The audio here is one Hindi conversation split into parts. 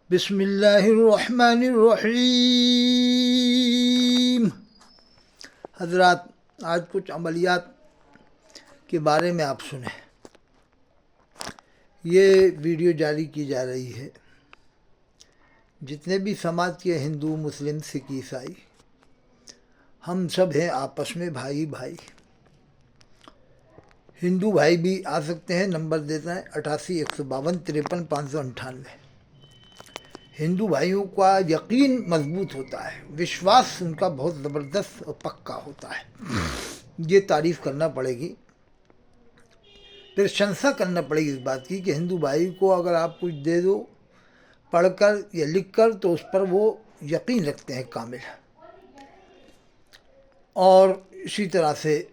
बिस्मिल्लाहिर्रहमानिर्रहीम। हज़रात, आज कुछ अमलियात के बारे में आप सुने। ये वीडियो जारी की जा रही है। जितने भी समाज के हिंदू, मुस्लिम, सिख, ईसाई, हम सब हैं आपस में भाई भाई। हिंदू भाई भी आ सकते हैं। नंबर देता है 88 152 53 598। हिंदू भाइयों का यकीन मजबूत होता है, विश्वास उनका बहुत ज़बरदस्त और पक्का होता है। ये तारीफ़ करना पड़ेगी, प्रशंसा करना पड़ेगी इस बात की कि हिंदू भाई को अगर आप कुछ दे दो पढ़कर या लिखकर तो उस पर वो यकीन रखते हैं कामिल। और इसी तरह से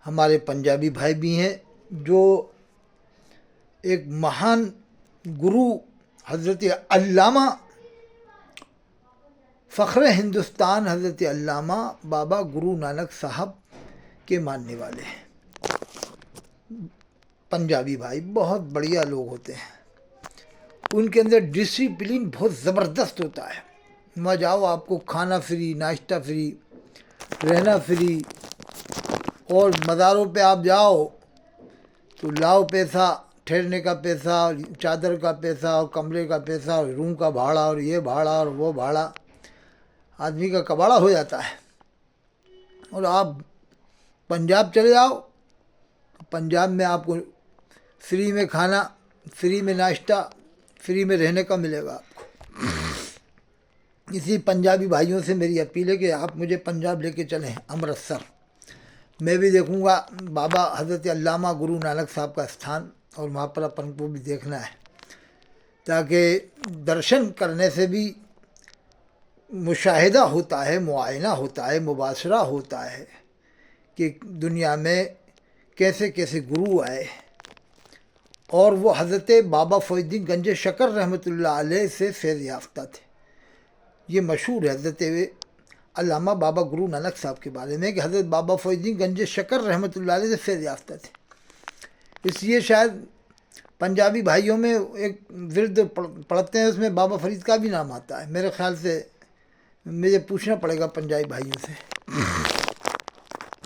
हमारे पंजाबी भाई भी हैं जो एक महान गुरु हज़रत अल्लामा फ़ख्र हिंदुस्तान हज़रत अल्लामा बाबा गुरु नानक साहब के मानने वाले हैं। पंजाबी भाई बहुत बढ़िया लोग होते हैं। उनके अंदर डिसिप्लिन बहुत ज़बरदस्त होता है। वहाँ जाओ, आपको खाना फ्री, नाश्ता फ्री, रहना फ्री। और मज़ारों पे आप जाओ तो लाओ पैसा, ठहरने का पैसा, चादर का पैसा और कमरे का पैसा और रूम का भाड़ा और ये भाड़ा और वो भाड़ा, आदमी का कबाड़ा हो जाता है। और आप पंजाब चले जाओ तो पंजाब में आपको फ्री में खाना, फ्री में नाश्ता, फ्री में रहने का मिलेगा आपको। इसी पंजाबी भाइयों से मेरी अपील है कि आप मुझे पंजाब लेके चलें, अमृतसर। मैं भी देखूंगा बाबा हज़रत अल्लामा गुरु नानक साहब का स्थान, और वहाँ पर अपन को भी देखना है, ताकि दर्शन करने से भी मुशाहिदा होता है, मुआयना होता है, मुबाशरा होता है कि दुनिया में कैसे कैसे गुरु आए। और वो हज़रत बाबा फ़रीदुद्दीन गंज शकर रहमतुल्लाह अलैह से फैज़ याफ्ता थे। ये मशहूर है हज़रत अल्लामा बाबा गुरु नानक साहब के बारे में कि हज़रत बाबा फ़रीदुद्दीन गंज शकर रहमतुल्लाह अलैह से फैज़ याफ्ता थे। इसलिए शायद पंजाबी भाइयों में एक विरद पढ़ते हैं, उसमें बाबा फरीद का भी नाम आता है। मेरे ख्याल से मुझे पूछना पड़ेगा पंजाबी भाइयों से।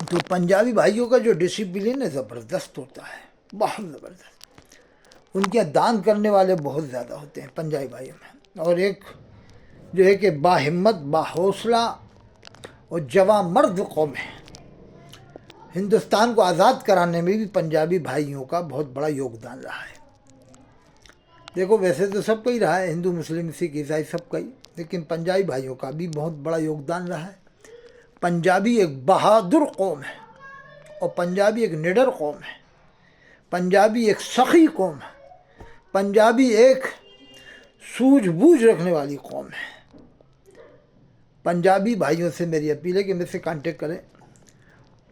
तो पंजाबी भाइयों का जो डिसिप्लिन है ज़बरदस्त होता है, बहुत ज़बरदस्त। उनके यहाँ दान करने वाले बहुत ज़्यादा होते हैं पंजाबी भाइयों में। और एक जो है कि बाहिम्मत, बाहौसला और जवां मर्द कौम है। हिंदुस्तान को आज़ाद कराने में भी पंजाबी भाइयों का बहुत बड़ा योगदान रहा है। देखो, वैसे तो सबका ही रहा है, हिंदू, मुस्लिम, सिख, ईसाई सबका ही, लेकिन पंजाबी भाइयों का भी बहुत बड़ा योगदान रहा है। पंजाबी एक बहादुर कौम है और पंजाबी एक निडर कौम है। पंजाबी एक सखी कौम है। पंजाबी एक सूझबूझ रखने वाली कौम है। पंजाबी भाइयों से मेरी अपील है कि मेरे से कांटेक्ट करें।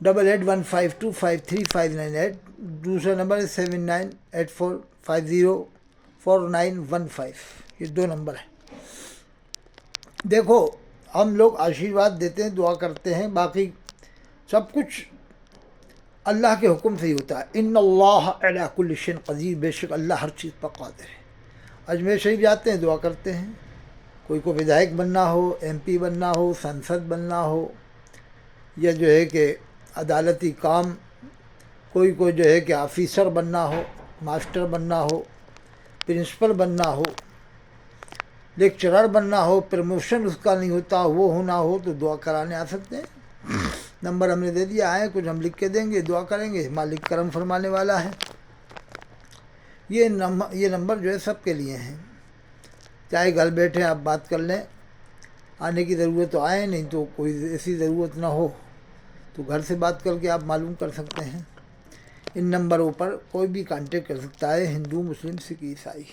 8815253598। दूसरा नंबर है 7984504915। ये दो नंबर है। देखो, हम लोग आशीर्वाद देते हैं, दुआ करते हैं, बाकी सब कुछ अल्लाह के हुक्म से ही होता है। इन्नल्लाह अला कुल्लि शैइन क़दीर, बेशक अल्लाह हर चीज़ पर क़ादिर है। अजमेर शरीफ जाते हैं, दुआ करते हैं। कोई को विधायक बनना हो, MP बनना हो, सांसद बनना हो, या जो है कि अदालती काम, कोई को जो है कि ऑफिसर बनना हो, मास्टर बनना हो, प्रिंसिपल बनना हो, लेक्चरर बनना हो, प्रमोशन उसका नहीं होता, वो होना हो, तो दुआ कराने आ सकते हैं। नंबर हमने दे दिया है, कुछ हम लिख के देंगे, दुआ करेंगे, मालिक करम फरमाने वाला है। ये नंबर जो है सबके लिए हैं। चाहे घर बैठे आप बात कर लें, आने की ज़रूरत तो आए, नहीं तो कोई ऐसी ज़रूरत ना हो तो घर से बात करके आप मालूम कर सकते हैं। इन नंबरों पर कोई भी कांटेक्ट कर सकता है, हिंदू, मुस्लिम, सिख, ईसाई।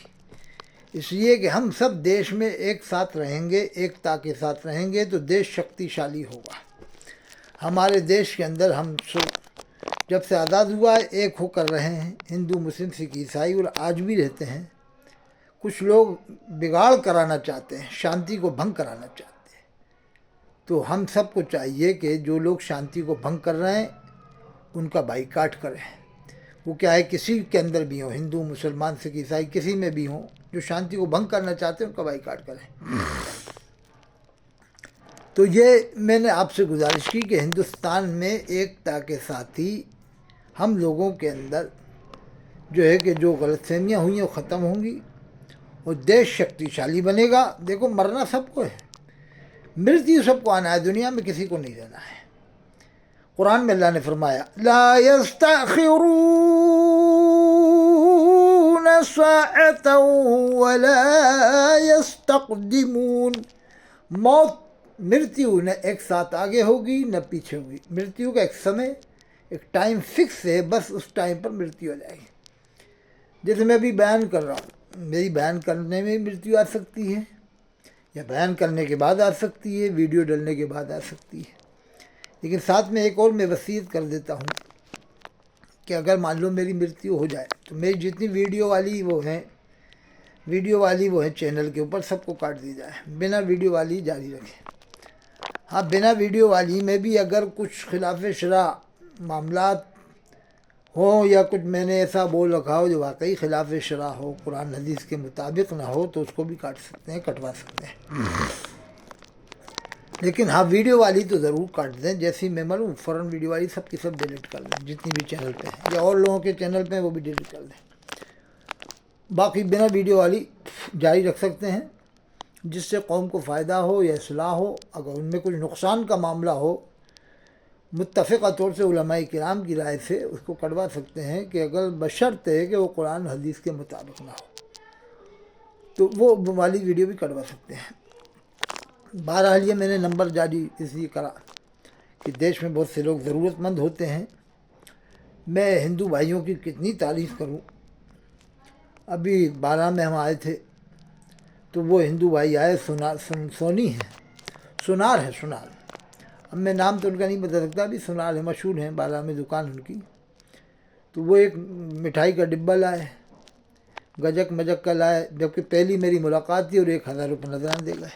इसलिए कि हम सब देश में एक साथ रहेंगे, एकता के साथ रहेंगे तो देश शक्तिशाली होगा। हमारे देश के अंदर हम जब से आज़ाद हुआ है एक होकर रहे हैं, हिंदू, मुस्लिम, सिख, ईसाई, और आज भी रहते हैं। कुछ लोग बिगाड़ कराना चाहते हैं, शांति को भंग कराना चाहते हैं। तो हम सबको चाहिए कि जो लोग शांति को भंग कर रहे हैं उनका बाइकाट करें। वो क्या है, किसी के अंदर भी हो, हिंदू, मुसलमान, सिख, ईसाई, किसी में भी हो, जो शांति को भंग करना चाहते हैं उनका बाइकाट करें। तो ये मैंने आपसे गुजारिश की कि हिंदुस्तान में एकता के साथ ही हम लोगों के अंदर जो है कि जो गलतफहमियाँ हुई हैं वो ख़त्म होंगी और देश शक्तिशाली बनेगा। देखो मरना सबको है, मृत्यु सबको आना है, दुनिया में किसी को नहीं रहना है। कुरान में अल्लाह ने फरमाया ला यस्तअखिरून साअतन वला यस्तक़दिमून। मौत मृत्यु न एक साथ आगे होगी न पीछे होगी। मृत्यु का एक समय, एक टाइम फिक्स है, बस उस टाइम पर मृत्यु हो जाएगी। जैसे मैं अभी बयान कर रहा हूँ, मेरी बयान करने में मृत्यु आ सकती है या बयान करने के बाद आ सकती है, वीडियो डलने के बाद आ सकती है। लेकिन साथ में एक और मैं वसीयत कर देता हूँ कि अगर मान लो मेरी मृत्यु हो जाए तो मेरी जितनी वीडियो वाली वो हैं चैनल के ऊपर सबको काट दी जाए, बिना वीडियो वाली जारी रखें। हाँ, बिना वीडियो वाली में भी अगर कुछ खिलाफ शरा मामलात हो या कुछ मैंने ऐसा बोल रखा हो जो वाकई खिलाफ शरा हो, कुरान हदीस के मुताबिक ना हो, तो उसको भी काट सकते हैं, कटवा सकते हैं। लेकिन हाँ, वीडियो वाली तो ज़रूर काट दें। जैसी मैं मालूम फ़ौरन वीडियो वाली सब की सब डिलीट कर दें, जितनी भी चैनल पे हैं या और लोगों के चैनल पे हैं वो भी डिलीट कर दें। बाकी बिना वीडियो वाली जारी रख सकते हैं, जिससे कौम को फ़ायदा हो या इस्लाह हो। अगर उनमें कुछ नुकसान का मामला हो, मुत्तफ़िक़ा तौर से उलमाए किराम की राय से उसको कटवा सकते हैं कि अगर बशर्ते है कि वो कुरान हदीस के मुताबिक ना हो, तो वो वाली वीडियो भी कटवा सकते हैं। बहरहाल ये मैंने नंबर जारी इसलिए करा कि देश में बहुत से लोग ज़रूरतमंद होते हैं। मैं हिंदू भाइयों की कितनी तारीफ़ करूं। अभी 12 में हम आए थे तो वो हिंदू भाई आए, सोनी है, सुनार है, सुनार। अब मैं नाम तो उनका नहीं बता सकता, अभी सुनार है, मशहूर है, 12 में दुकान उनकी। तो वो एक मिठाई का डिब्बा लाए, गजक मजक का लाए, जबकि पहली मेरी मुलाकात थी और 1000 रुपये नजराना दे गए।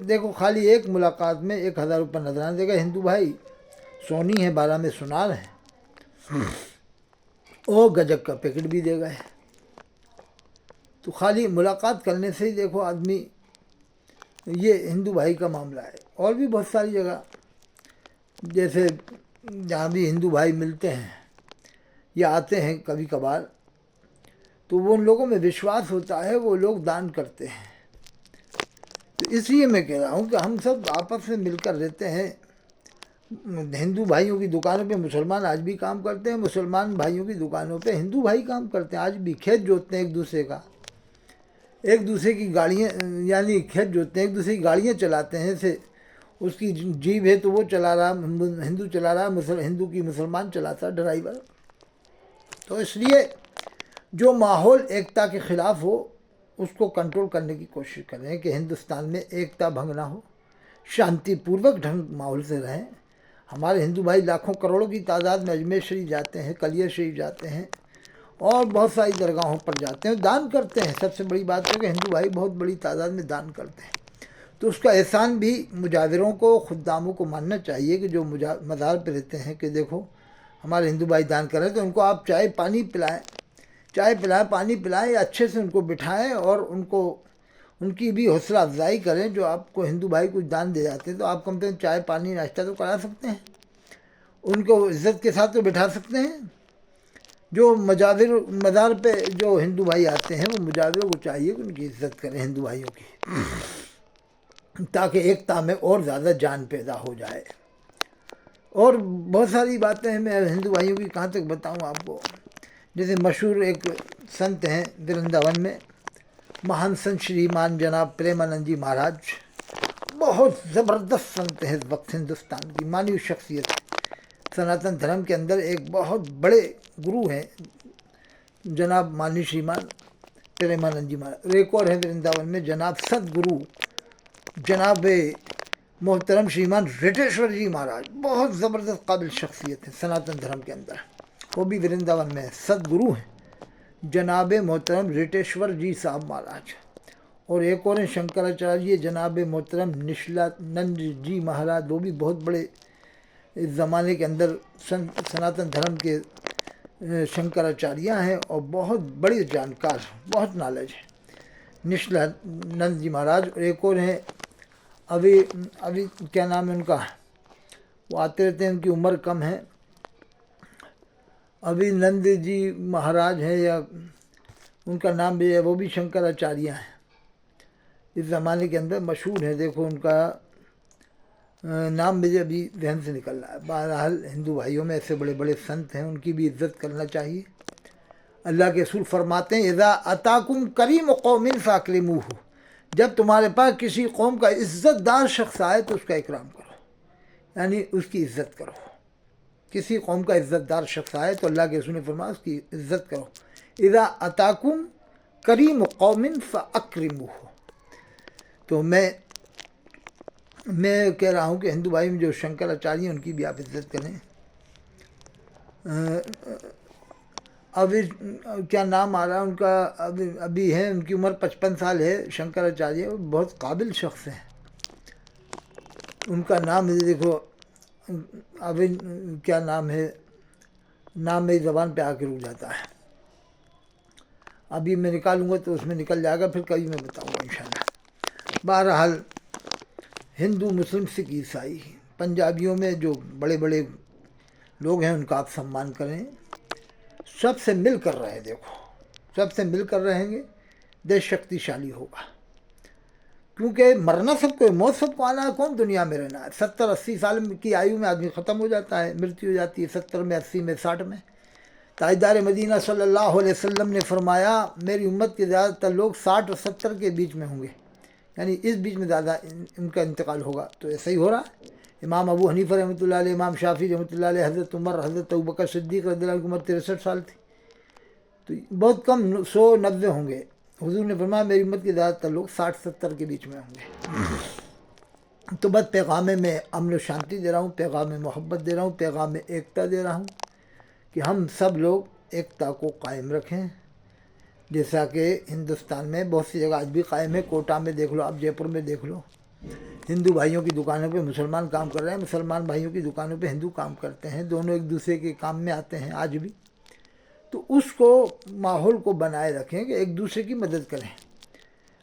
देखो खाली एक मुलाकात में 1000 रुपये नजराना देगा हिंदू भाई। सोनी है, 12 में सुनार है, और गजक का पैकेट भी दे गए। तो खाली मुलाकात करने से ही देखो आदमी, ये हिंदू भाई का मामला है। और भी बहुत सारी जगह जैसे जहाँ भी हिंदू भाई मिलते हैं या आते हैं कभी कभार, तो वो उन लोगों में विश्वास होता है, वो लोग दान करते हैं। तो इसलिए मैं कह रहा हूँ कि हम सब आपस में मिलकर रहते हैं। हिंदू भाइयों की दुकानों पे मुसलमान आज भी काम करते हैं, मुसलमान भाइयों की दुकानों पे हिंदू भाई काम करते हैं। आज भी खेत जोतते हैं एक दूसरे का, एक दूसरे की गाड़ियाँ, यानी खेत जोतते हैं, एक दूसरे की गाड़ियाँ चलाते हैं। से उसकी जीप है तो वो चला रहा, हिंदू चला रहा, हिंदू की मुसलमान चलाता ड्राइवर। तो इसलिए जो माहौल एकता के ख़िलाफ़ हो उसको कंट्रोल करने की कोशिश करें कि हिंदुस्तान में एकता भंग ना हो, शांतिपूर्वक ढंग माहौल से रहें। हमारे हिंदू भाई लाखों करोड़ों की तादाद में अजमेर शरीफ जाते हैं, कलियर शरीफ जाते हैं और बहुत सारी दरगाहों पर जाते हैं, दान करते हैं। सबसे बड़ी बात है कि हिंदू भाई बहुत बड़ी तादाद में दान करते हैं। तो उसका एहसान भी मुजाविरों को, खुद्दामों को मानना चाहिए कि जो मज़ार पर रहते हैं कि देखो हमारे हिंदू भाई दान कर रहे हैं, तो उनको आप चाय पानी पिलाएं, पानी पिलाएं, अच्छे से उनको बिठाएं और उनको उनकी भी हौसला अफजाई करें। जो आपको हिंदू भाई कुछ दान दे जाते हैं तो आप कम से कम चाय पानी नाश्ता तो करा सकते हैं, उनको इज़्ज़त के साथ तो बिठा सकते हैं। जो मज़ार पे जो हिंदू भाई आते हैं वो मुजाविरों को चाहिए कि उनकी इज़्ज़त करें हिंदू भाइयों की, ताकि एकता में और ज़्यादा जान पैदा हो जाए। और बहुत सारी बातें हैं, मैं हिंदू भाइयों की कहाँ तक बताऊँ आपको। जैसे मशहूर एक संत हैं वृंदावन में, महान संत श्रीमान जनाब प्रेमानंद जी महाराज, बहुत ज़बरदस्त संत हैं इस वक्त हिंदुस्तान की, मानवीय शख्सियत। सनातन धर्म के अंदर एक बहुत बड़े गुरु हैं जनाब माननीय श्रीमान प्रेमानंद जी महाराज। एक और है वृंदावन में जनाब सदगुरु जनाब मोहतरम श्रीमान रिटेश्वर जी महाराज, बहुत ज़बरदस्त काबिल शख्सियत है सनातन धर्म के अंदर, वो भी वृंदावन में सदगुरु हैं जनाब मोहतरम रिटेश्वर जी साहब महाराज। और एक और हैं शंकराचार्य जनाब मोहतरम निशलानंद जी महाराज, वो भी बहुत बड़े इस ज़माने के अंदर सनातन धर्म के शंकराचार्य हैं और बहुत बड़े जानकार, बहुत नॉलेज है। निष्ठानंद जी महाराज, और एक और हैं अभी अभी क्या नाम है उनका, वो आते रहते हैं, उनकी उम्र कम है, अभिनंद जी महाराज हैं या उनका नाम भी है, वो भी शंकराचार्य हैं, इस ज़माने के अंदर मशहूर है। देखो उनका नाम मुझे अभी ध्यान से निकल रहा है। बहरहाल हिंदू भाइयों में ऐसे बड़े बड़े संत हैं, उनकी भी इज्जत करना चाहिए। अल्लाह के रसूल फरमाते हैं, इज़ा अताकुम करीम कौमिन फ़ाकरिमूहु, जब तुम्हारे पास किसी कौम का इज़्ज़तदार शख्स आए तो उसका इकराम करो, यानी उसकी इज़्ज़त करो। किसी कौम का इज़्ज़तदार शख्स आए तो अल्लाह के रसूल ने फरमाया उसकी इज़्ज़त करो। इज़ा अताकुम करीम कौमिन फ़अक्रिमूहु। तो मैं कह रहा हूँ कि हिंदू भाई में जो शंकराचार्य हैं उनकी भी आप इज्जत करें। अभी क्या नाम आ रहा है उनका, अभी है, उनकी उम्र 55 साल है, शंकराचार्य, बहुत काबिल शख्स हैं। उनका नाम मुझे देखो अभी क्या नाम है, नाम मेरी ज़बान पे आके रुक जाता है, अभी मैं निकालूंगा तो उसमें निकल जाएगा, फिर कभी मैं बताऊंगा इंशाल्लाह। बहरहाल हिंदू, मुस्लिम, सिख, ईसाई, पंजाबियों में जो बड़े बड़े लोग हैं उनका आप सम्मान करें, सबसे मिल कर रहे। देखो सबसे मिल कर रहेंगे, देश शक्तिशाली होगा। क्योंकि मरना सबको, मौत सबको आना है, कौन दुनिया में रहना है। 70-80 साल की आयु में आदमी ख़त्म हो जाता है, मृत्यु हो जाती है 70 में, 80 में, 60 में। ताजदार मदीना सल्लल्लाहु अलैहि वसल्लम ने फरमाया, मेरी उम्मत के ज़्यादातर लोग 60 और 70 के बीच में होंगे, यानी इस बीच में ज़्यादा इनका इंतकाल होगा। तो ऐसा ही हो रहा है। इमाम अबू हनीफा रहमतुल्लाह अलैह, इमाम शाफी रहमतुल्लाह अलैह, हज़रत उमर, हज़रत अबू बकर सिद्दीक़ रज़ियल्लाहु अन्हु की उम्र 63 साल थी। तो बहुत कम 100-90 होंगे। हुजूर ने फरमाया मेरी उम्मत के ज़्यादातर लोग 60-70 के बीच में होंगे। तो बस पैगाम में अमन शांति दे रहा हूँ, पैगाम मोहब्बत दे रहा हूँ, पैगाम एकता दे रहा हूँ कि हम सब लोग एकता को कायम रखें। जैसा कि हिंदुस्तान में बहुत सी जगह आज भी कायम है। कोटा में देख लो, आप जयपुर में देख लो, हिंदू भाइयों की दुकानों पे मुसलमान काम कर रहे हैं, मुसलमान भाइयों की दुकानों पे हिंदू काम करते हैं, दोनों एक दूसरे के काम में आते हैं आज भी। तो उसको, माहौल को बनाए रखें कि एक दूसरे की मदद करें।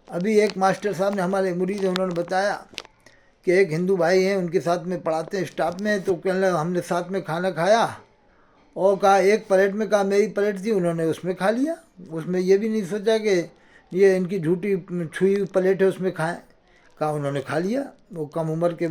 अभी एक मास्टर साहब ने, हमारे मुरीद हैं, उन्होंने बताया कि एक हिंदू भाई हैं, उनके साथ में पढ़ाते हैं स्टाफ में, तो कहने लगा हमने साथ में खाना खाया और कहा एक प्लेट में, कहा मेरी प्लेट थी, उन्होंने उसमें खा लिया। उसमें ये भी नहीं सोचा कि ये इनकी झूठी छुई प्लेट है उसमें खाएं, कहा उन्होंने खा लिया। वो कम उम्र के